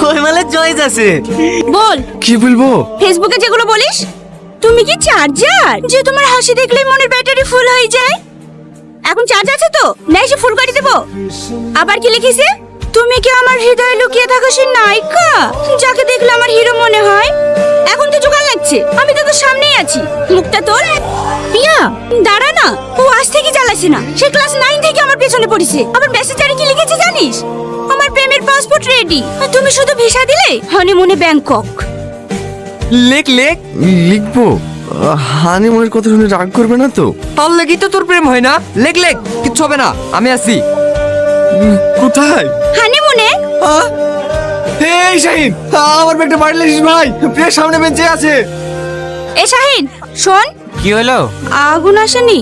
ওই মালের চয়েস আছে। বল কি বলবো? ফেসবুকে যেগুলো বলিস। তুমি কি চার্জার যে তোমার হাসি দেখলেই মনের ব্যাটারি ফুল হয়ে যায়? এখন চার্জ আছে তো, না এসে ফুল করে দেবো? আবার কি লিখিছে? তুমি কি আমার হৃদয়ে লুকিয়ে থাকা সেই নায়িকা যাকে দেখলে আমার হিরো মনে হয়? এখন তো জোগাড় লাগছে, আমি তো তোর সামনেই আছি। মুখটা তোর। পিয়া দাঁড়া না, ও আজ থেকে জ্বালাসে না, সে ক্লাস 9 থেকে আমার পেছনে পড়েছে। আবার মেসেঞ্জারে কি লিখেছে জানিস? আমার প্রেমের পাসপোর্ট রেডি, তুমি শুধু ভিসা দিলে হনিমুনে ব্যাংকক। লেখ লেখ। লিখবো। হানিমুনের কথা শুনে রাগ করবে না তো? তার লেগেই তো তোর প্রেম হয় না। লেখ লেখ, কিচ্ছু হবে না, আমি আছি। কোথায়? হানিমুনে। এই শাহিন, আমার ব্যাগটা বাড়ি লিস ভাই, প্রেস সামনে বেঞ্চে আছে। এ শাহিন শোন। কি হলো? আগুন আসেনি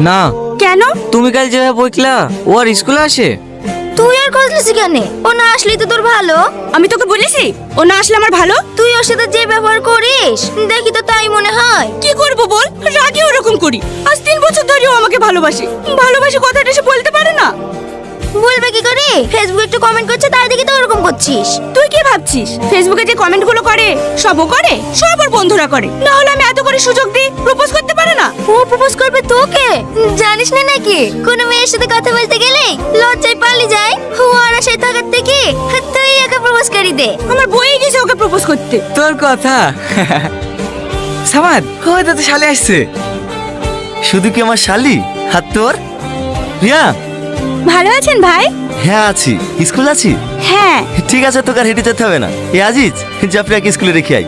না। কেন? তুমি কাল যেভাবে বইকলা ও আর স্কুলে আসে? তুই আর কজলিস কেন? ও না আসলেই তো তোর ভালো। আমি তোকে বলেছি ও না আসলে আমার ভালো? তুই ওর সাথে যে ব্যবহার করিস দেখি তো তাই মনে হয়। কি করব বল, রাগে ওরকম করি। আজ 3 বছর ধরে ও আমাকে ভালোবাসে। ভালোবাসে কথাটা সে বলতে পারে না। বলবে কি করে? ফেসবুকে একটু কমেন্ট করছে তাই দেখি তো ওরকম করছিস। তুই কি ভাবছিস ফেসবুকে যে কমেন্ট গুলো করে সবও করে? সব ওর বন্ধুরা করে, না হলে আমি এত করে সুযোগ দিই প্রপোজ করতে পারে না? ও প্রপোজ করবে তোকে? জানিস না নাকি কোন মেয়ের সাথে কথা বলতে গেলে লজ্জায় পালিয়ে যায়? ও আর আশায় থাকার থেকে তুই ওকে প্রপোজ করি দে। আমার বই গেছে ওকে প্রপোজ করতে। তোর কথা। সামাদ, ওই তো শালি আসছে। শুধু কি আমার শালি? হাত তোর। রিয়া। ভালো আছেন ভাই? হ্যাঁ আছি, স্কুল আছি। হ্যাঁ। ঠিক আছে, তোকে আর হেঁটে যেতে হবে না। এ আজিজ, যা প্রিয়াকে স্কুলে রেখে আই।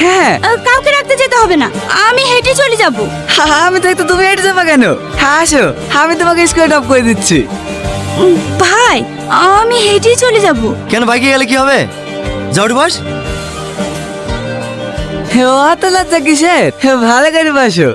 হ্যাঁ। কাউকে রাখতে যেতে হবে না, আমি হেঁটে চলে যাব। আমি তো তুমি হেঁটে যাবা কেন? আসো, আমি তোমাকে স্কুলে ড্রপ করে দিচ্ছি। ভাই আমি হেঁটে চলে যাব। কেন, বাইকে গেলে কি হবে? যাও বস। ও অত লজ্জা কিসের? ভালো করে বসো।